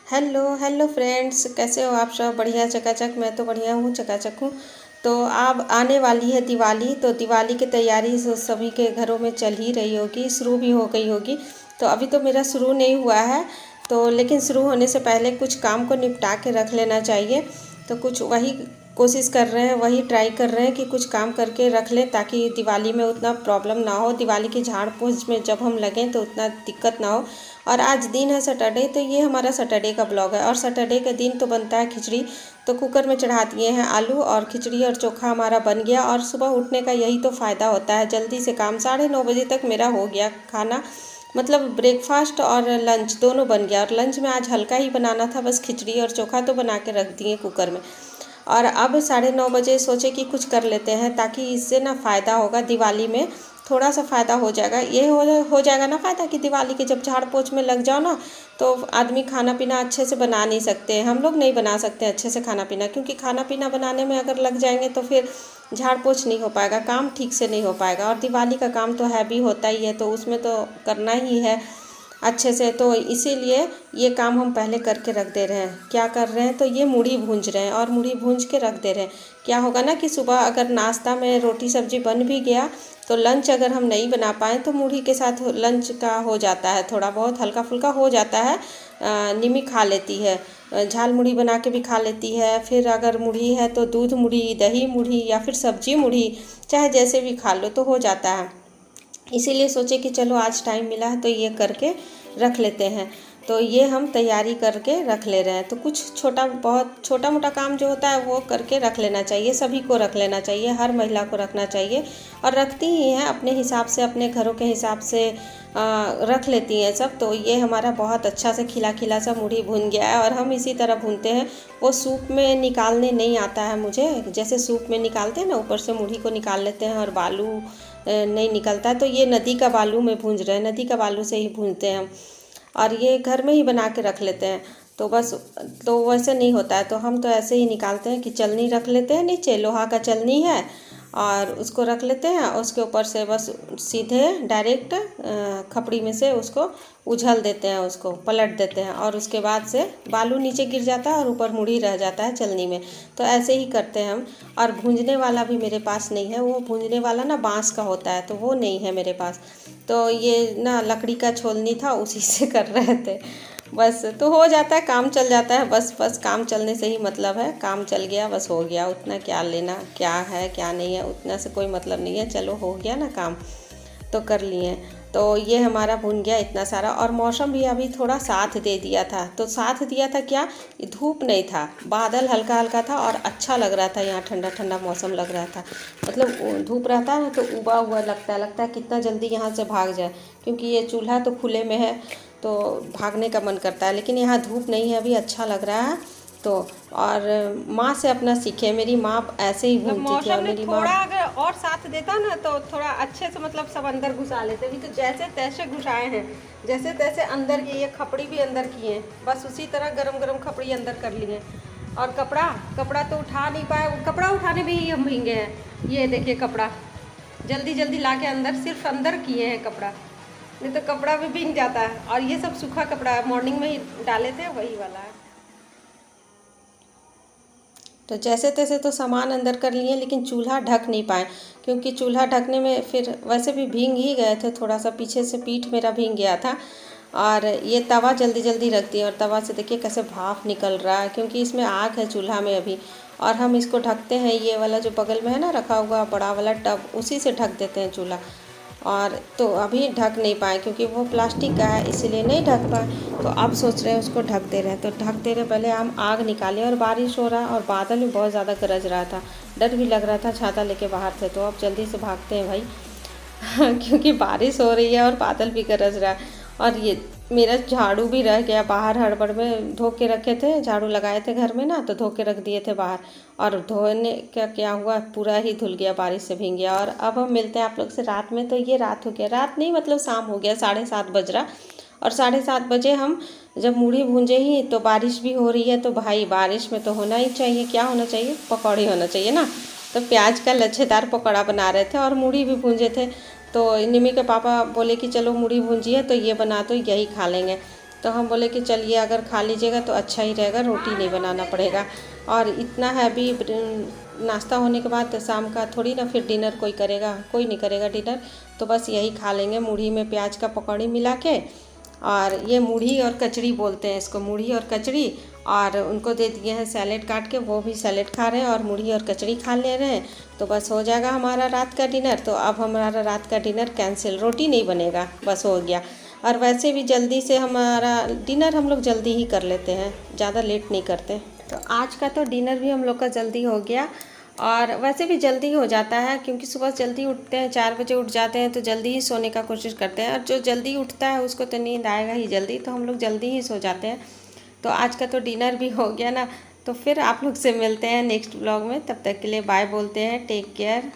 Hello hello friends, कैसे हो आप सब? बढ़िया चकाचक। मैं तो बढ़िया हूँ, चकाचक हूँ। तो अब आने वाली है दिवाली, तो दिवाली की तैयारी सभी के घरों में चल ही रही होगी, शुरू भी हो गई होगी। तो अभी तो मेरा शुरू नहीं हुआ है, तो लेकिन शुरू होने से पहले कुछ काम को निपटा के रख लेना चाहिए। तो कुछ वही कोशिश कर रहे हैं, वही ट्राई कर रहे हैं कि कुछ काम करके रख लें ताकि दिवाली में उतना प्रॉब्लम ना हो, दिवाली की झाड़ पोंछ में जब हम लगें तो उतना दिक्कत ना हो। और आज दिन है सैटरडे, तो ये हमारा सैटरडे का ब्लॉग है। और सैटरडे के दिन तो बनता है खिचड़ी, तो कुकर में चढ़ा दिए हैं आलू, और खिचड़ी और चोखा हमारा बन गया। और सुबह उठने का यही तो फ़ायदा होता है, जल्दी से काम 9:30 बजे तक मेरा हो गया खाना, मतलब ब्रेकफास्ट और लंच दोनों बन गया। और लंच में आज हल्का ही बनाना था, बस खिचड़ी और चोखा तो बना के रख दिए कुकर में। और अब 9:30 बजे सोचे कि कुछ कर लेते हैं ताकि इससे ना फ़ायदा होगा, दिवाली में थोड़ा सा फ़ायदा हो जाएगा। ये हो जाएगा ना फ़ायदा कि दिवाली के जब झाड़ पोंछ में लग जाओ ना, तो आदमी खाना पीना अच्छे से बना नहीं सकते। हम लोग नहीं बना सकते अच्छे से खाना पीना, क्योंकि खाना पीना बनाने में अगर लग जाएंगे तो फिर झाड़ पोंछ नहीं हो पाएगा, काम ठीक से नहीं हो पाएगा। और दिवाली का काम तो हैवी होता ही है, तो उसमें तो करना ही है अच्छे से। तो इसीलिए ये काम हम पहले करके रख दे रहे हैं। क्या कर रहे हैं, तो ये मूढ़ी भूंज रहे हैं, और मूढ़ी भूंज के रख दे रहे हैं। क्या होगा ना कि सुबह अगर नाश्ता में रोटी सब्जी बन भी गया, तो लंच अगर हम नहीं बना पाए तो मूढ़ी के साथ लंच का हो जाता है, थोड़ा बहुत हल्का फुल्का हो जाता है। निमी खा लेती है, झाल मुढ़ी बना के भी खा लेती है। फिर अगर मुढ़ी है तो दूध मुढ़ी, दही मुढ़ी, या फिर सब्जी मुढ़ी, चाहे जैसे भी खा लो तो हो जाता है। इसीलिए सोचे कि चलो आज टाइम मिला है तो ये करके रख लेते हैं। तो ये हम तैयारी करके रख ले रहे हैं। तो कुछ बहुत छोटा मोटा काम जो होता है वो करके रख लेना चाहिए, सभी को रख लेना चाहिए, हर महिला को रखना चाहिए। और रखती ही हैं अपने हिसाब से, अपने घरों के हिसाब से रख लेती हैं सब। तो ये हमारा बहुत अच्छा से खिला खिला सा मूढ़ी भून गया है, और हम इसी तरह भूनते हैं। वो सूप में निकालने नहीं आता है मुझे, जैसे सूप में निकालते हैं ना, ऊपर से मूढ़ी को निकाल लेते हैं और बालू नहीं निकलता है। तो ये नदी का बालू में भूंज रहे हैं, नदी का बालू से ही भूनते हैं हम। और ये घर में ही बना के रख लेते हैं। तो बस, तो वैसे नहीं होता है, तो हम तो ऐसे ही निकालते हैं कि चलनी रख लेते हैं, नीचे लोहा का चलनी है, और उसको रख लेते हैं। और उसके ऊपर से बस सीधे डायरेक्ट खपड़ी में से उसको उछल देते हैं, उसको पलट देते हैं, और उसके बाद से बालू नीचे गिर जाता है और ऊपर मुढ़ी रह जाता है चलनी में। तो ऐसे ही करते हैं हम। और भूंजने वाला भी मेरे पास नहीं है, वो भूंजने वाला ना बांस का होता है, तो वो नहीं है मेरे पास। तो ये ना लकड़ी का छोलनी था, उसी से कर रहे थे। बस तो हो जाता है, काम चल जाता है। बस बस काम चलने से ही मतलब है, काम चल गया बस हो गया, उतना क्या लेना, क्या है क्या नहीं है उतना से कोई मतलब नहीं है। चलो हो गया ना काम, तो कर लिए। तो ये हमारा भुन गया इतना सारा। और मौसम भी अभी थोड़ा साथ दे दिया था। तो साथ दिया था क्या, धूप नहीं था, बादल हल्का हल्का था, और अच्छा लग रहा था, यहाँ ठंडा ठंडा मौसम लग रहा था। मतलब धूप रहता है ना तो उबा हुआ लगता है कितना जल्दी यहाँ से भाग जाए, क्योंकि ये चूल्हा तो खुले में है, तो भागने का मन करता है। लेकिन यहाँ धूप नहीं है अभी, अच्छा लग रहा है। तो और माँ से अपना सीखे, मेरी माँ ऐसे ही भूनती थी। और मौसम ने मेरी माँ थोड़ा अगर और साथ देता ना तो थोड़ा अच्छे से मतलब सब अंदर घुसा लेते। अभी तो जैसे तैसे घुसाए हैं, जैसे तैसे अंदर की, ये खपड़ी भी अंदर की है, बस उसी तरह गरम गरम खपड़ी अंदर कर लिए। और कपड़ा कपड़ा तो उठा नहीं पाए, कपड़ा उठाने में ही हम भींगे हैं। ये देखिए कपड़ा जल्दी जल्दी ला के अंदर, सिर्फ अंदर किए हैं कपड़ा, नहीं तो कपड़ा भी भींग जाता है। और ये सब सूखा कपड़ा है, मॉर्निंग में ही डाले थे, वही वाला है। तो जैसे तैसे तो सामान अंदर कर लिए, लेकिन चूल्हा ढक नहीं पाए, क्योंकि चूल्हा ढकने में फिर वैसे भी भीग ही गए थे, थोड़ा सा पीछे से पीठ मेरा भीग गया था। और ये तवा जल्दी जल्दी रख दिया, और तवा से देखिए कैसे भाप निकल रहा है, क्योंकि इसमें आग है चूल्हा में अभी। और हम इसको ढकते हैं, ये वाला जो बगल में है ना रखा हुआ बड़ा वाला टब, उसी से ढक देते हैं चूल्हा। और तो अभी ढक नहीं पाए, क्योंकि वो प्लास्टिक का है, इसीलिए नहीं ढक पाए। तो अब सोच रहे हैं उसको ढक दे रहे हैं। तो ढक दे रहे, पहले हम आग निकालें। और बारिश हो रहा, और बादल भी बहुत ज़्यादा गरज रहा था, डर भी लग रहा था, छाता लेके बाहर थे। तो अब जल्दी से भागते हैं भाई क्योंकि बारिश हो रही है और बादल भी गरज रहा है। और ये मेरा झाड़ू भी रह गया बाहर, हड़बड़ में धो के रखे थे, झाड़ू लगाए थे घर में ना, तो धो के रख दिए थे बाहर। और धोने का क्या हुआ, पूरा ही धुल गया, बारिश से भीग गया। और अब हम मिलते हैं आप लोग से रात में। तो ये रात हो गया, रात नहीं मतलब शाम हो गया, 7:30 बज रहा। और 7:30 बजे हम जब मूढ़ी भूंजे ही, तो बारिश भी हो रही है। तो भाई बारिश में तो होना ही चाहिए, क्या होना चाहिए, पकौड़े होना चाहिए ना। तो प्याज का लच्छेदार पकौड़ा बना रहे थे, और मूढ़ी भी भूंजे थे। तो निमी के पापा बोले कि चलो मूढ़ी भूंजी है तो ये बना, तो यही खा लेंगे। तो हम बोले कि चलिए अगर खा लीजिएगा तो अच्छा ही रहेगा, रोटी नहीं बनाना पड़ेगा। और इतना हैवी नाश्ता होने के बाद शाम का थोड़ी ना फिर डिनर कोई करेगा, कोई नहीं करेगा डिनर, तो बस यही खा लेंगे मूढ़ी में प्याज का पकौड़ी मिला के। और ये मूढ़ी और कचड़ी बोलते हैं इसको, मूढ़ी और कचड़ी। और उनको दे दिए हैं सैलेड काट के, वो भी सैलेड खा रहे हैं और मूढ़ी और कचड़ी खा ले रहे हैं। तो बस हो जाएगा हमारा रात का डिनर। तो अब हमारा रात का डिनर कैंसिल, रोटी नहीं बनेगा, बस हो गया। और वैसे भी जल्दी से हमारा डिनर हम लोग जल्दी ही कर लेते हैं, ज़्यादा लेट नहीं करते। तो आज का तो डिनर भी हम लोग का जल्दी हो गया। और वैसे भी जल्दी हो जाता है क्योंकि सुबह जल्दी उठते हैं, 4 बजे उठ जाते हैं, तो जल्दी ही सोने का कोशिश करते हैं। और जो जल्दी उठता है उसको तो नींद आएगा ही जल्दी, तो हम लोग जल्दी ही सो जाते हैं। तो आज का तो डिनर भी हो गया ना। तो फिर आप लोग से मिलते हैं नेक्स्ट ब्लॉग में, तब तक के लिए बाय बोलते हैं, टेक केयर।